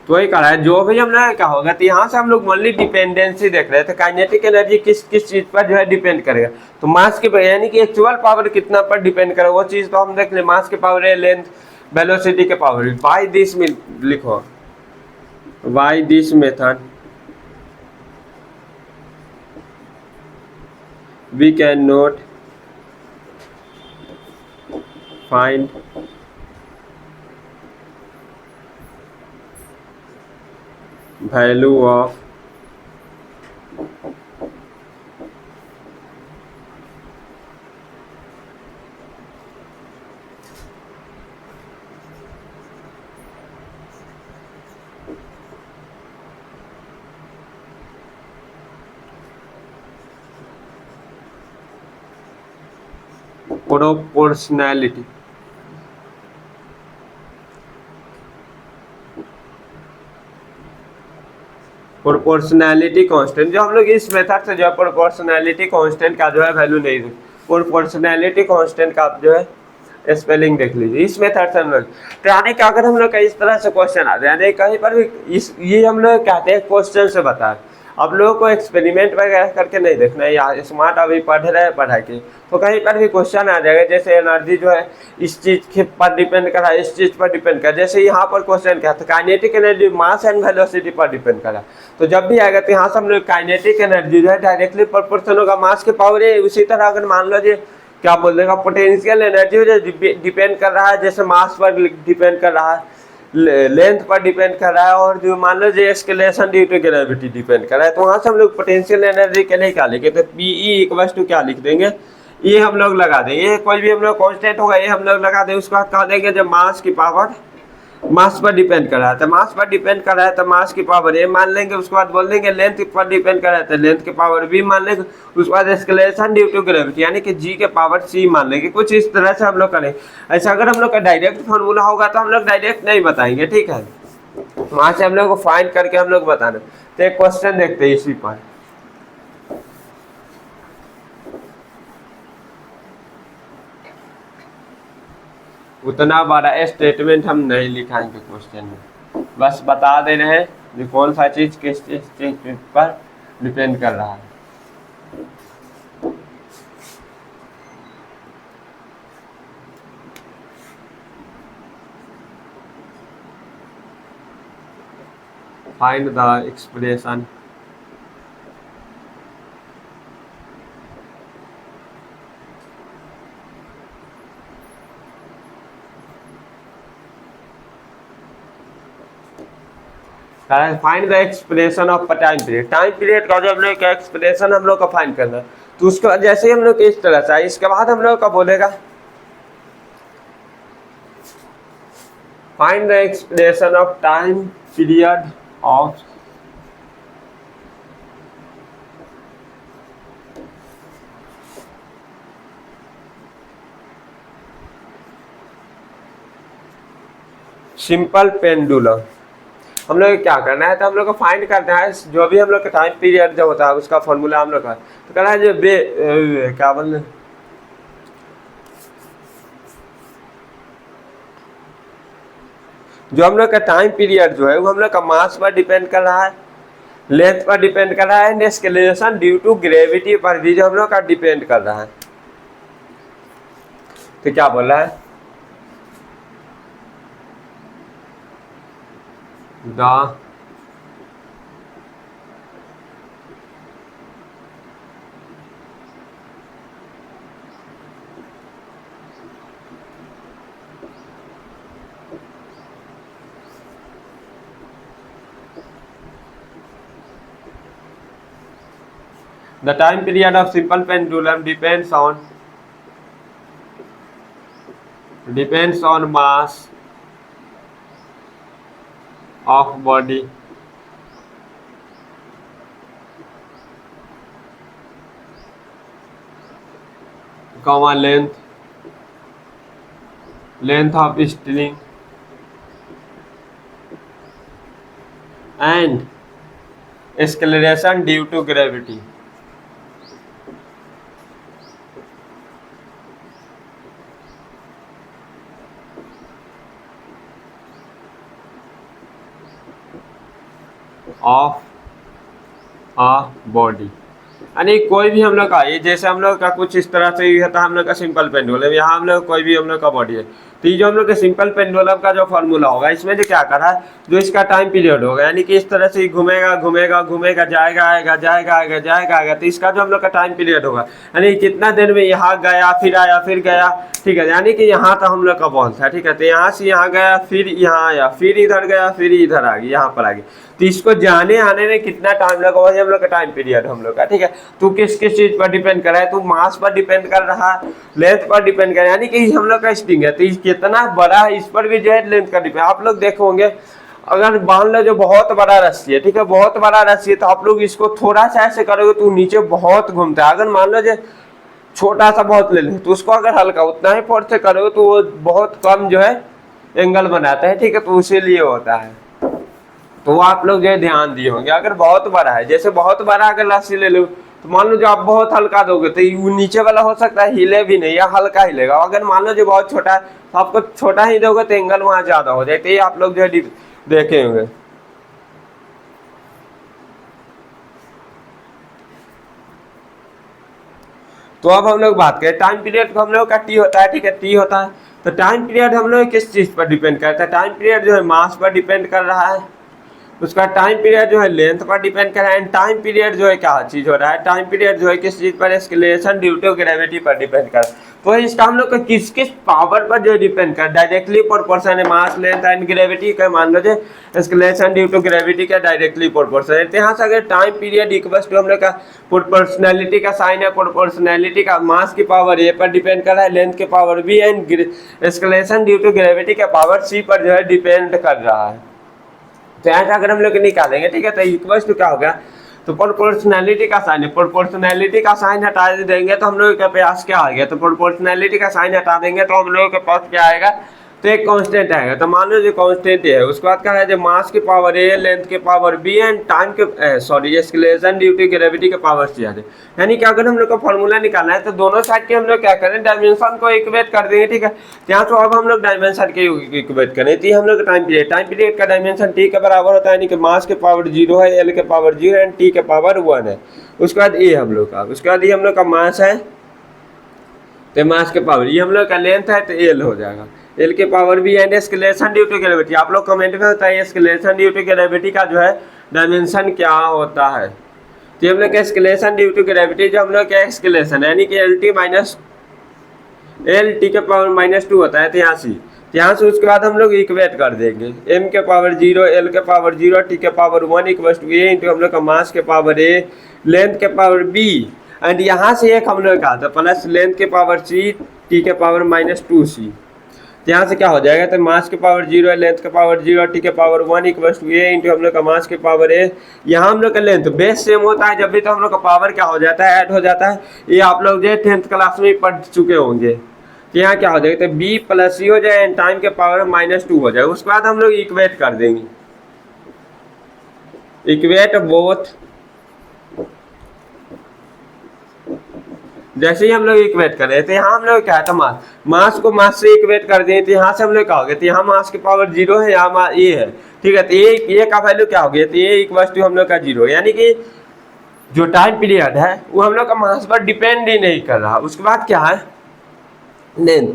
तो वही कहा है जो भी हम लोग क्या होगा। तो यहाँ से हम लोग ओनली डिपेंडेंसी देख रहे थे, काइनेटिक एनर्जी किस चीज पर जो है डिपेंड करेगा, तो मास के यानी कि एक्चुअल पावर कितना पर डिपेंड करेगा वो चीज तो हम देख ले, मास के पावर है, लेंथ वेलोसिटी के पावर। बाय दिस में लिखो, by this method we can not find value of proportionality। Proportionality constant जो हम लोग इस मेथड से जो है प्रोपोर्शनैलिटी कांस्टेंट का जो है वैल्यू नहीं दे, प्रोपोर्शनैलिटी कांस्टेंट का आप जो है स्पेलिंग देख लीजिए इस मेथड से हम लोग। तो यानी कि अगर हम लोग का इस तरह से क्वेश्चन आ जाए कहीं पर भी ये हम लोग कहते हैं क्वेश्चन से बताए, अब लोगों को एक्सपेरिमेंट वगैरह करके नहीं देखना है, या स्मार्ट अभी पढ़ रहे हैं पढ़ा के, तो कहीं पर भी क्वेश्चन आ जाएगा जैसे एनर्जी जो है इस चीज़ पर डिपेंड करा, इस चीज़ पर डिपेंड करा, जैसे यहाँ पर क्वेश्चन क्या था kinetic energy mass and velocity पर डिपेंड करा, तो जब भी आएगा तो यहाँ से हम लोग काइनेटिक एनर्जी जो है डायरेक्टली प्रोपोर्शनल होगा मास के पावर है। उसी तरह अगर मान लो जी क्या बोल देगा पोटेंशियल एनर्जी जो डिपेंड कर रहा है, जैसे मास पर डिपेंड कर रहा है, लेंथ पर डिपेंड कर रहा है, और जो मान लो जो acceleration due to gravity depend कर रहा है, तो वहाँ से हम लोग पोटेंशियल एनर्जी के लिए क्या लिखे, तो पीई इक्वल टू क्या लिख देंगे, ये हम लोग लगा देंगे, कोई भी हम लोग कांस्टेंट होगा ये हम लोग लगा देंगे। उसके बाद कह देंगे जब मास की पावर मास पर डिपेंड कर रहा है, तो मास पर डिपेंड कर रहा है तो मास की पावर ए मान लेंगे। उसके बाद बोल देंगे लेंथ पर डिपेंड कर रहा है तो लेंथ की पावर बी मान लेंगे। उसके बाद एक्सेलरेशन ड्यू टू ग्रेविटी यानी कि जी के पावर सी मान लेंगे। कुछ इस तरह से हम लोग करें। ऐसा अगर हम लोग का डायरेक्ट फॉर्मूला होगा तो हम लोग डायरेक्ट नहीं बताएंगे, ठीक है, वहां से हम लोग को फाइंड करके हम लोग बताना। तो एक क्वेश्चन देखते हैं इसी पर। उतना बड़ा स्टेटमेंट हम नहीं लिखाएंगे क्वेश्चन में, बस बता दे रहे हैं कि कौन सा चीज किस चीज पर डिपेंड कर रहा है। Find the expression find the expression of time period. Time period का जो हम लोग का एक्सप्रेशन हम लोग का फाइंड करना है, तो उसके बाद जैसे ही हम लोग इस तरह से इसके बाद हम लोग का बोलेगा find the expression of time period of simple pendulum. हम लोग क्या करना है, तो हम लोग को फाइंड करना है जो भी हम लोग का टाइम पीरियड जो होता है उसका फॉर्मूला हम लोग का, तो करना है जो क्या बोल जो हम लोग का टाइम पीरियड जो है वो हम लोग का मास पर डिपेंड कर रहा है, लेंथ पर डिपेंड कर रहा है, एक्सेलरेशन ड्यू टू ग्रेविटी पर भी जो हम लोग का डिपेंड कर रहा है। तो क्या बोल रहा है, the The time period of simple pendulum depends on mass of body comma length of string and acceleration due to gravity। Of a body, यानी कोई भी हम लोग का ये जैसे हम लोग का कुछ इस तरह से होता है हम लोग का सिंपल पेंडुलम, यहाँ हम लोग कोई भी हम लोग का बॉडी है, तो ये जो हम लोग के सिंपल पेंडुलम का जो फॉर्मूला होगा इसमें जो क्या कर रहा है, जो इसका टाइम पीरियड होगा यानी कि इस तरह से घूमेगा घूमेगा घूमेगा जाएगा आएगा जाएगा आएगा जाएगा आएगा, तो इसका जो हम लोग का टाइम पीरियड होगा यानी कितना देर में यहाँ गया फिर आया फिर गया, ठीक है, यानी कि यहाँ तक हम लोग का पहुँच था, ठीक है, तो यहाँ से यहाँ गया फिर यहाँ आया फिर इधर गया फिर इधर आ गया यहाँ पर आ गया, तो इसको जाने आने में कितना टाइम लगा वही हम लोग का टाइम पीरियड हम लोग का, ठीक है। तू किस किस चीज पर डिपेंड कर रहा है, तू मास पर डिपेंड कर रहा है, लेंथ पर डिपेंड कर रहा है, यानी कि हम लोग का स्ट्रिंग है तो कितना बड़ा है इस पर भी जो है लेंथ का डिपेंड। आप लोग देखोगे अगर मान लो जो बहुत बड़ा रस्सी है, ठीक है, बहुत बड़ा रस्सी है, तो आप लोग इसको थोड़ा सा ऐसे करोगे तो नीचे बहुत घूमता है। अगर मान लो जो छोटा सा बहुत ले ले तो उसको अगर हल्का उतना ही फोर्स से करोगे तो वो बहुत कम जो है एंगल बनाता है, ठीक है, तो इसीलिए होता है। तो आप लोग जो ध्यान दिए होंगे अगर बहुत बड़ा है, जैसे बहुत बड़ा अगर रस्सी ले लो तो मान लो जो आप बहुत हल्का दोगे तो वो नीचे वाला हो सकता है हिले भी नहीं या हल्का हिलेगा। अगर मान लो जो बहुत छोटा है तो आपको छोटा ही दोगे तो एंगल वहां ज्यादा हो जाए, तो ये आप लोग जो है देखे होंगे। तो अब हम लोग बात करें टाइम पीरियड को, हम लोग का टी होता है, ठीक है, टी होता है, तो टाइम पीरियड हम लोग किस चीज पर डिपेंड करता है, टाइम पीरियड जो है मास पर डिपेंड कर रहा है, उसका टाइम पीरियड जो है लेंथ पर डिपेंड कर रहा है, टाइम पीरियड जो है क्या चीज हो रहा है, टाइम पीरियड जो है किस चीज पर, एक्सेलरेशन ड्यू टू ग्रेविटी पर डिपेंड कर रहा है। तो इसका हम लोग को किस किस पावर पर जो डिपेंड कर, डायरेक्टली प्रोपोर्शनल है मास लेंथ एंड ग्रेविटी का, मान लो एक्सेलरेशन ड्यू टू ग्रेविटी का डायरेक्टली प्रोपोर्शनल है। यहाँ से अगर टाइम पीरियड इक्वल्स टू हम लोग का प्रोपोर्शनैलिटी का साइन है, प्रोपोर्शनैलिटी का मास की पावर ए पर डिपेंड कर रहा है, लेंथ की power B and acceleration due to gravity का पावर सी पर जो है डिपेंड कर रहा है। तो ऐसा अगर हम लोग निकालेंगे, ठीक है, तो इक्वल्स टू क्या होगा, तो प्रोपोर्शनैलिटी का साइन है, प्रोपोर्शनैलिटी का साइन हटा देंगे तो हम लोग के पास क्या आ गया, तो प्रोपोर्शनैलिटी का साइन हटा देंगे तो हम लोग के पास क्या आएगा, तो एक कांस्टेंट आएगा। तो मान लो जो कांस्टेंट है उसके बाद क्या है, जो मास की पावर ए, लेंथ की पावर बी एंड टाइम के sorry acceleration due to gravity के पावर सी आ जाए। यानी कि अगर हम लोग का फॉर्मूला निकालना है तो दोनों साइड के हम लोग क्या करें, डायमेंशन को इक्वेट कर देंगे, ठीक है। यहाँ तो अब हम लोग डायमेंशन के इक्वेट करें तो हम लोग टाइम पीरियड का डायमेंशन टी के बराबर होता है, यानी कि मास के पावर 0 है, एल के पावर 0 एंड टी के पावर 1 है। उसके बाद ए हम लोग का, उसके बाद ये हम लोग का मास है तो मास के पावर, ये हम लोग का लेंथ है तो एल हो जाएगा, एल के power B and acceleration due to gravity. आप लोग कमेंट में बताइए एस्केलेशन ड्यू टू ग्रेविटी का जो है डायमेंशन क्या होता है। तो हम लोग का एस्केलेशन ड्यू टू ग्रेविटी जो हम लोग का एस्केलेशन यानी कि L T minus L T के पावर -2 होता है। तो यहाँ से उसके बाद हम लोग इक्वेट कर देंगे m के पावर 0 l के पावर 0 t के power 1 equals to a into हम लोग का मास के पावर a लेंथ के पावर b एंड यहाँ से एक हम लोग का था प्लस लेंथ के पावर c t के पावर -2c। तो यहाँ से क्या हो जाएगा, तो मास के पावर 0 लेंथ के पावर 0 t के power 1 equals to a into हम लोग का मास के पावर a। यहाँ हम लोग का लेंथ बेस सेम होता है जब भी, तो हम लोग का पावर क्या हो जाता है, ऐड हो जाता है। ये आप लोग जो 10th क्लास में पढ़ चुके होंगे। तो यहाँ क्या हो जाएगा, तो b प्लस c हो जाए एंड टाइम के पावर -2 हो जाए। उसके बाद हम लोग इक्वेट कर देंगे, इक्वेट बोथ। जैसे ही हम लोग इक्वेट कर रहे थे, यहाँ हम लोग क्या था मास को मास से इक्वेट कर दिए। तो यहाँ से हम लोग क्या हो गया, तो यहाँ मास के पावर 0 है, यहाँ ए है, ठीक है। तो ये का वैल्यू क्या हो गया, तो ये इक्वल टू हम लोग का 0, यानी कि जो टाइम पीरियड है वो हम लोग का मास पर डिपेंड ही नहीं कर रहा। उसके बाद क्या है, लेंथ,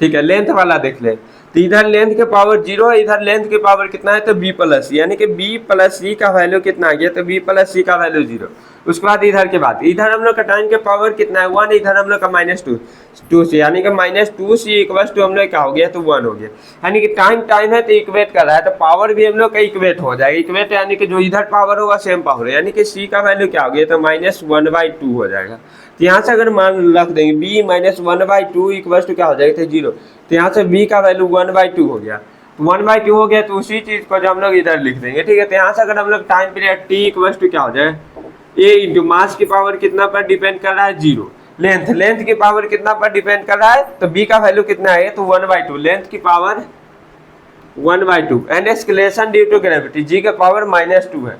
ठीक है, लेंथ वाला देख ले। तो इधर लेंथ के पावर 0 है, इधर लेंथ के पावर कितना है, तो b प्लस सी, यानी कि b प्लस सी का वैल्यू कितना आ गया, तो b प्लस सी का वैल्यू 0। उसके बाद इधर के बाद इधर हम लोग का टाइम के पावर कितना है 1, इधर हम लोग का -2 से, यानी कि -2c इक्वल्स टू हम लोग क्या हो गया, तो 1 हो गया। यानी कि टाइम है तो इक्वेट कर रहा है, तो पावर भी हम लोग का इक्वेट हो जाएगा। इक्वेट यानी कि जो इधर पावर होगा सेम पावर है, यानी कि c का वैल्यू क्या हो गया, तो -1/2 हो जाएगा। तो यहाँ से अगर मान रख देंगे b -1/2 इक्वल्स टू क्या हो जाएगा, तो 0। तो यहाँ से b का वैल्यू 1/2 हो गया, 1/2 हो गया। तो उसी चीज को जो हम लोग इधर लिख देंगे, ठीक है। तो यहाँ से अगर हम लोग time period t equals to क्या हो जाए, a इंटू मास की पावर कितना पर डिपेंड कर रहा है, 0। लेंथ की पावर कितना पर डिपेंड कर रहा है, तो b का वैल्यू कितना है, तो 1/2, लेंथ की power 1/2 and acceleration due to gravity g के पावर -2 है,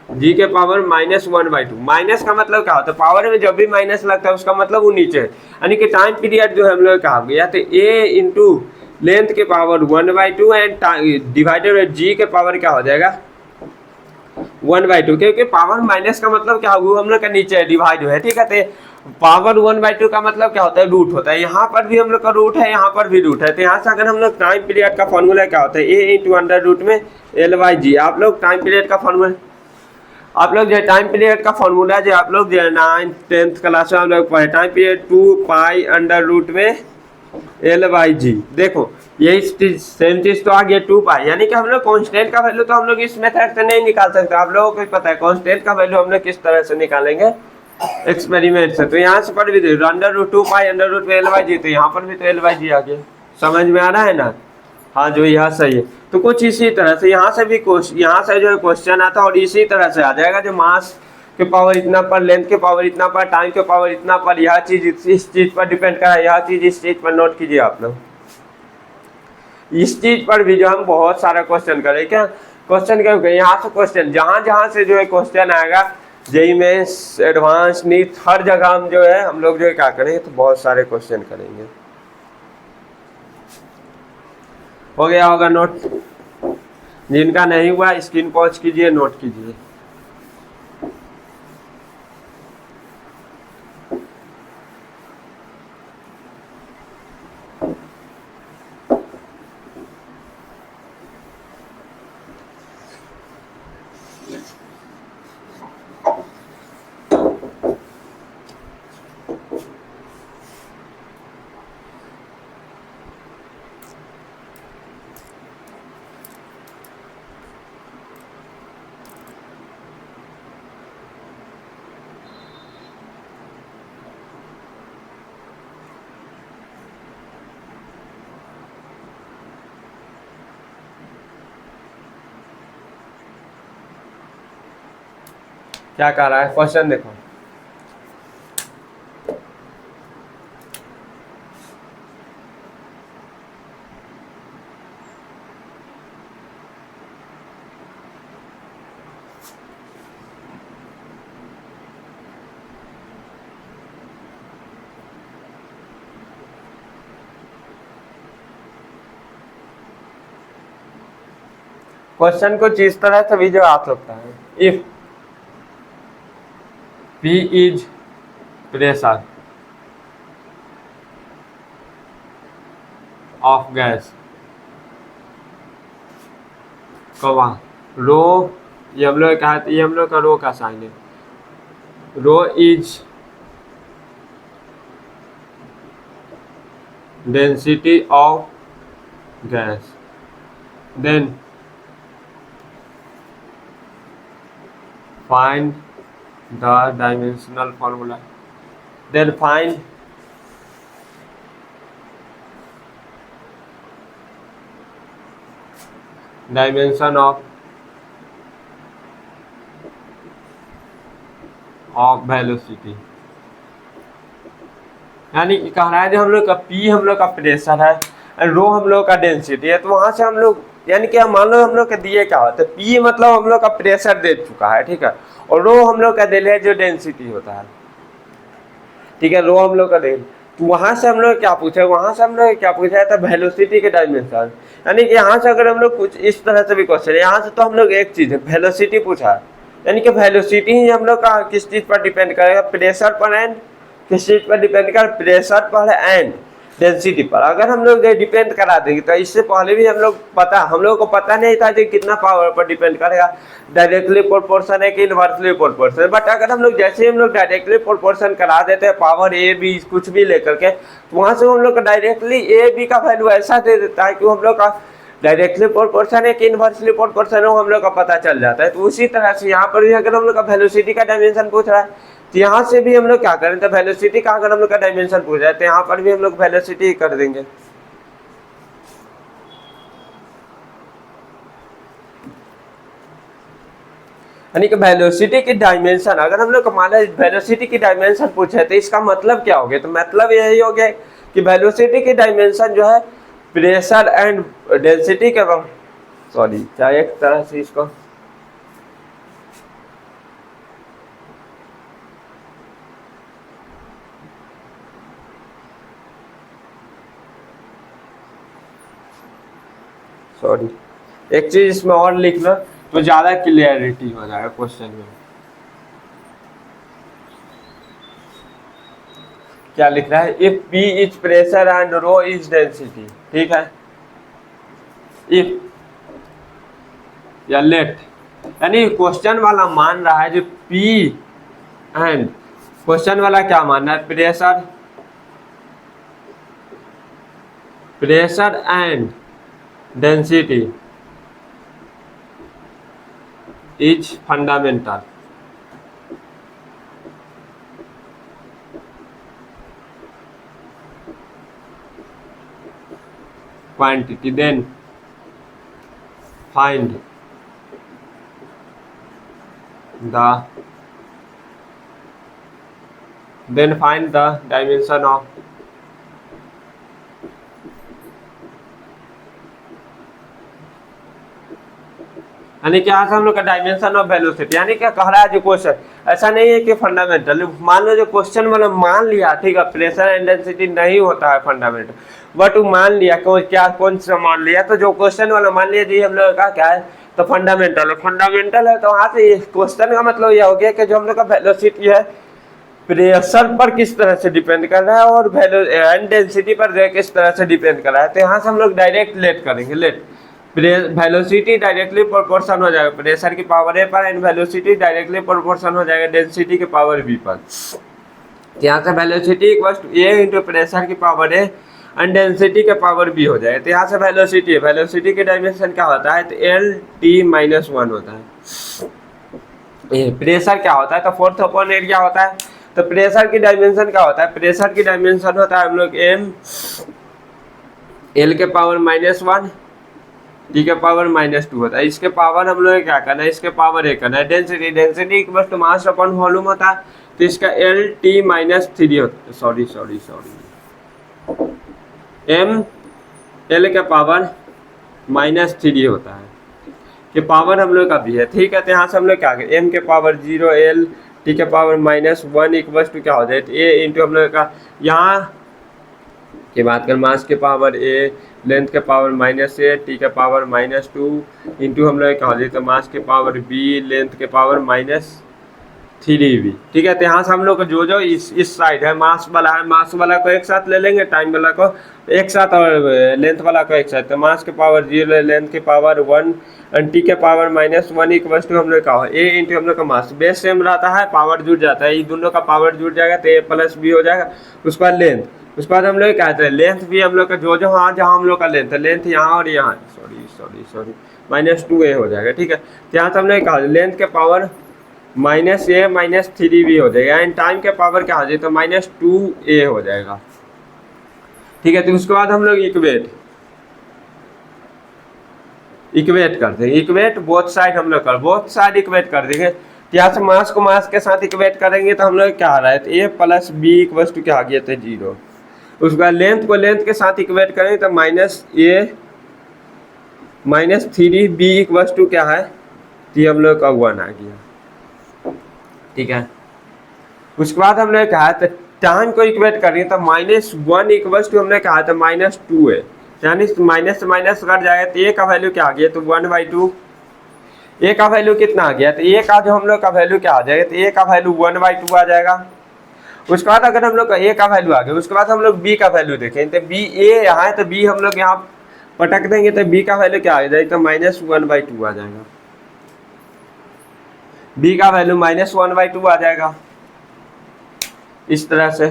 g के पावर -1/2। माइनस का मतलब क्या होता है, पावर में जब भी माइनस लगता है उसका मतलब वो नीचे है। यानी कि टाइम पीरियड जो है हम लोग कहा गया, तो a इंटू लेंथ के power 1/2 and divided by g के पावर क्या हो जाएगा, 1/2। क्योंकि पावर माइनस का मतलब क्या होगा, हम लोग का नीचे डिवाइड है, ठीक है। तो पावर 1/2 का मतलब क्या होता है, रूट होता है। यहाँ पर भी हम लोग का रूट है, यहाँ पर भी रूट है। तो यहाँ से अगर हम लोग टाइम पीरियड का फॉर्मूला क्या होता है, a इंटू अंडर रूट में l/g। आप लोग टाइम पीरियड का फॉर्मूला, आप लोग जो टाइम पीरियड का फॉर्मूला जो आप लोग 9th 10th क्लास में हम लोग पढ़े, टाइम पीरियड 2 अंडर रूट में l/g। देखो यही सेम चीज तो आ गया 2 यानी कि हम लोग कांस्टेंट का वैल्यू तो हम लोग इस मेथड से नहीं निकाल सकते। आप लोगों को पता है कांस्टेंट का वैल्यू हम लोग किस तरह से निकालेंगे, एक्सपेरिमेंट से। तो यहाँ से पढ़ भी दे अंडर रूट 2 अंडर रूट में l/g, तो यहाँ पर भी तो l/g आ गया। समझ में आ रहा है ना, हाँ जो यहाँ सही है। तो कुछ इसी तरह से यहाँ से भी यहाँ से जो है क्वेश्चन आता है और इसी तरह से आ जाएगा, जो मास के पावर इतना पर, लेंथ के पावर इतना पर, टाइम के पावर इतना पर, यह चीज इस चीज पर डिपेंड कर रहा है, यह चीज इस चीज पर। नोट कीजिए आप लोग, इस चीज पर भी जो हम बहुत सारा क्वेश्चन करें। क्या क्वेश्चन क्यों, यहाँ से क्वेश्चन जहाँ से जो है क्वेश्चन आएगा, जेईई मेंस, एडवांस, नीट, हर जगह हम जो है हम लोग जो है क्या करेंगे, तो बहुत सारे क्वेश्चन करेंगे। हो गया होगा नोट, जिनका नहीं हुआ स्क्रीन पॉज कीजिए, नोट कीजिए। क्या कह रहा है क्वेश्चन देखो, क्वेश्चन कुछ इस तरह से भी जो आ सकता है, if P is pressure of gas कवा रो, ये हम लोग कहा, ये हम लोग का रो का साइन है, rho is density of gas, then find the dimensional formula, then find dimension of velocity। यानी कि कह रहा है जो हम लोग का P हम लोग का प्रेशर है, रो हम लोग का डेंसिटी है, तो वहां से हम लोग यानी कि मान लो हम लोग का दिए क्या होता है, P मतलब हम लोग का प्रेशर दे चुका है, ठीक है, और रो हम लोग का दे है जो डेंसिटी होता है, ठीक है, रो हम लोग का दे, तो वहां से हम लोग क्या पूछे, वहां से हम लोग क्या पूछा है, तो वेलोसिटी के डायमेंशन। यानी कि यहाँ से अगर हम लोग कुछ इस तरह से भी क्वेश्चन, यहाँ से तो हम लोग एक चीज है वेलोसिटी पूछा है, यानी कि वेलोसिटी ही हम लोग का किस चीज पर डिपेंड करेगा, प्रेशर पर एंड किस चीज पर डिपेंड कर, प्रेशर पर एंड डेंसिटी पर। अगर हम लोग डिपेंड करा देंगे तो इससे पहले भी हम लोग को पता नहीं था कि कितना पावर पर डिपेंड करेगा, डायरेक्टली प्रोपोर्शन है कि इनवर्सली प्रोपोर्शन है, बट अगर हम लोग जैसे ही हम लोग डायरेक्टली प्रोपोर्शन करा देते हैं पावर ए बी कुछ भी लेकर के, तो वहां से हम लोग का डायरेक्टली ए बी का वैल्यू ऐसा दे देता है कि हम लोग का डायरेक्टली प्रोपोर्शन है कि इनवर्सली प्रोपोर्शन है, हम लोग का पता चल जाता है। तो उसी तरह से यहाँ पर भी अगर हम लोग का वेलोसिटी का डायमेंशन पूछ रहा है, तो यहाँ से भी हम लोग क्या करें, तो वेलोसिटी का अगर हम लोग का डायमेंशन पूछ रहा है, तो यहाँ पर भी हम लोग वेलोसिटी कर देंगे। यानी कि वेलोसिटी की डायमेंशन, अगर हम लोग को मान लीजिए वेलोसिटी की डायमेंशन पूछे, तो इसका मतलब क्या हो गया, तो मतलब यही हो गया कि वेलोसिटी की डायमेंशन जो है प्रेशर एंड डेंसिटी के, सॉरी क्या एक तरह से इसको सॉरी एक चीज इसमें और लिख लो तो ज्यादा क्लियरिटी हो जाएगा क्वेश्चन में। क्या लिख रहा है, if P is pressure and rho is density, ठीक है, इफ या लेट, यानी क्वेश्चन वाला मान रहा है जो P एंड, क्वेश्चन वाला क्या मान रहा है, pressure and density is fundamental, quantity, then find the dimension of यानी क्या हम लोग का डायमेंशन ऑफ वेलोसिटी, यानी क्या कह रहा है जो क्वेश्चन, ऐसा नहीं है कि फंडामेंटल, मान लो जो क्वेश्चन वाला मान लिया, ठीक है, प्रेशर एंड डेंसिटी नहीं होता है फंडामेंटल, बट मान लिया क्या कौन सा मान लिया, तो जो क्वेश्चन वाला मान लिया जी हम लोग का क्या है, तो फंडामेंटल है, तो वहां से क्वेश्चन का मतलब यह हो गया कि जो हम लोग का वेलोसिटी है प्रेशर पर किस तरह से डिपेंड कर रहा है और एंड डेंसिटी पर किस तरह से डिपेंड कर रहा है, तो यहाँ से हम लोग डायरेक्ट लेट करेंगे, लेट वेलोसिटी डायरेक्टली प्रोपोर्शन हो जाएगा प्रेशर की पावर ए पर एंड वेलोसिटी डायरेक्टली प्रोपोर्शन हो जाएगा डेंसिटी की पावर बी पर। यहाँ से velocity equals to A into pressure की पावर ए एंड डेंसिटी के पावर बी हो जाएगा। तो यहाँ से वेलोसिटी के डायमेंशन क्या होता है, तो एल टी माइनस 1 होता है। ये प्रेशर क्या होता है, तो फोर्थ अपॉन एरिया होता है। तो प्रेशर की डायमेंशन क्या होता है, प्रेशर की डायमेंशन होता है हम लोग एम एल के पावर -1 टी के पावर -2 होता है। इसके पावर हम लोग क्या करना है, इसके पावर 1 करना है। Density equals to mass upon volume होता है, तो इसका एल टी -3 होता है। सॉरी एम एल के पावर -3 होता है कि पावर हम लोग का भी है, ठीक है। तो यहाँ से हम लोग क्या करें, एम के पावर 0 एल टी के पावर -1 इक्वल्स टू क्या हो जाए, ए इंटू हम लोग का यहाँ की बात करें मास के पावर ए लेंथ के पावर -a टी के पावर -2 इंटू हम लोग क्या हो जाए, तो मास के पावर बी लेंथ के पावर 3b, ठीक है। तो यहाँ से हम लोग को जो जो इस साइड है मास वाला है, मास वाला को एक साथ ले लेंगे, टाइम वाला को एक साथ और लेंथ वाला को एक साथ। तो मास के पावर 0, लेंथ के पावर 1 और टी के पावर -1 इक्वल टू हम लोग का ए इंटू हम लोग का मास। बेस सेम रहता है, पावर जुड़ जाता है, ये दोनों का पावर जुड़ जाएगा तो ए प्लस बी हो जाएगा। उसके बाद लेंथ, उसके बाद हम लोग कहते हैं लेंथ भी हम लोग का जो जो हाँ जहाँ हम लोग का लेंथ है, लेंथ यहाँ और यहाँ, सॉरी -2a हो जाएगा, ठीक है। तो यहाँ से हमने कहा लेंथ के पावर -a -3b हो जाएगा, एंड टाइम के पावर क्या हो जाए तो -2a हो जाएगा, ठीक है। तो उसके बाद हम लोग इक्वेट करते हैं, इक्वेट बोथ साइड हम लोग बोथ साइड इक्वेट कर देंगे। तो यहाँ से मास को मास के साथ इक्वेट करेंगे तो हम लोग क्या आ रहा है, तो a plus B equal to क्या आ गया था 0। उसके बाद लेंथ को लेंथ के साथ इक्वेट करेंगे तो -a -3b इक्वल टू क्या है, तो हम लोग का 1 आ गया, ठीक है। उसके बाद हमने कहा था टाइम को इक्वेट करेंगे तो -1 इक्वल टू हमने कहा था -2a, यानी माइनस से माइनस कट जाएगा तो a का वैल्यू क्या आ गया, तो 1/2। a का वैल्यू कितना आ गया, तो a का जो हम लोग का वैल्यू क्या आ जाएगा, तो a का वैल्यू 1/2 आ जाएगा। उसके बाद अगर हम लोग का a का वैल्यू आ गया, उसके बाद हम लोग b का वैल्यू देखें तो b a यहाँ है तो b हम लोग यहाँ पटक देंगे तो b का वैल्यू क्या आ जाएगा, तो -1/2 आ जाएगा, b का वैल्यू -1/2 आ जाएगा इस तरह से,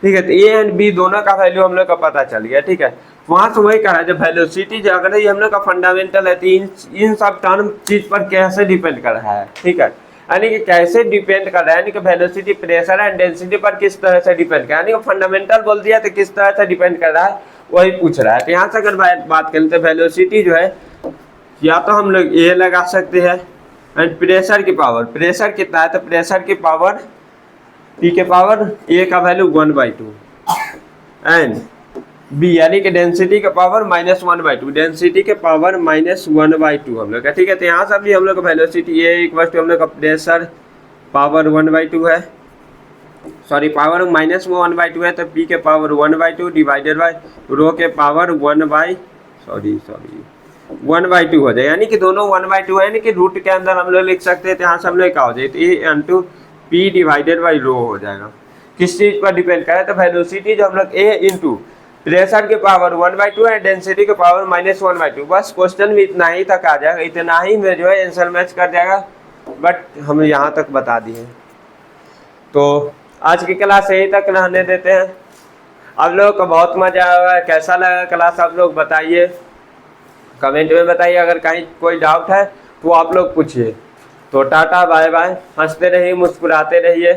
ठीक है। तो a एंड b दोनों का वैल्यू हम लोग का पता चल गया, ठीक है। वहां से वही कहा है जब वेलोसिटी जो अगर ये हम लोग का फंडामेंटल है तो इन सब टर्म चीज पर कैसे डिपेंड कर रहा है, ठीक है। यानी कि कैसे डिपेंड कर रहा है, यानी कि वेलोसिटी प्रेशर एंड डेंसिटी पर किस तरह से डिपेंड कर रहा है, यानी कि फंडामेंटल बोल दिया तो किस तरह से डिपेंड कर रहा है वही पूछ रहा है। तो यहाँ से अगर बात करें तो वेलोसिटी जो है या तो हम लोग ए लगा सकते हैं, एंड प्रेशर की पावर, प्रेशर कितना है तो प्रेशर की पावर पी के पावर ए का वैल्यू 1/2 एंड बी यानी कि डेंसिटी का पावर -1/2, डेंसिटी के पावर -1/2 हम लोग का, ठीक है। तो यहाँ से भी हम लोग का वेलोसिटी ए इक्वल टू हम लोग का प्रेशर पावर 1/2 है, सॉरी पावर -1/2 है, तो पी के पावर 1/2 डिवाइडेड बाय रो के पावर 1/2 हो जाए, यानी कि दोनों 1/2 है, यानी कि रूट के अंदर हम लोग लिख सकते हैं। तो यहाँ से हम लोग क्या हो जाए, A into P divided by rho हो जाएगा। किस चीज पर डिपेंड करे तो वेलोसिटी जो हम लोग ए इंटू प्रेशर के पावर 1/2 है, डेंसिटी के पावर -1/2। बस क्वेश्चन में इतना ही तक आ जाएगा, इतना ही में जो है आंसर मैच कर जाएगा, बट हम यहाँ तक बता दिए। तो आज की क्लास यहीं तक रहने देते हैं। आप लोगों को बहुत मजा आया, कैसा लगा क्लास आप लोग बताइए, कमेंट में बताइए। अगर कहीं कोई डाउट है तो आप लोग पूछिए। तो टाटा बाय बाय, हंसते रहिए, मुस्कुराते रहिए।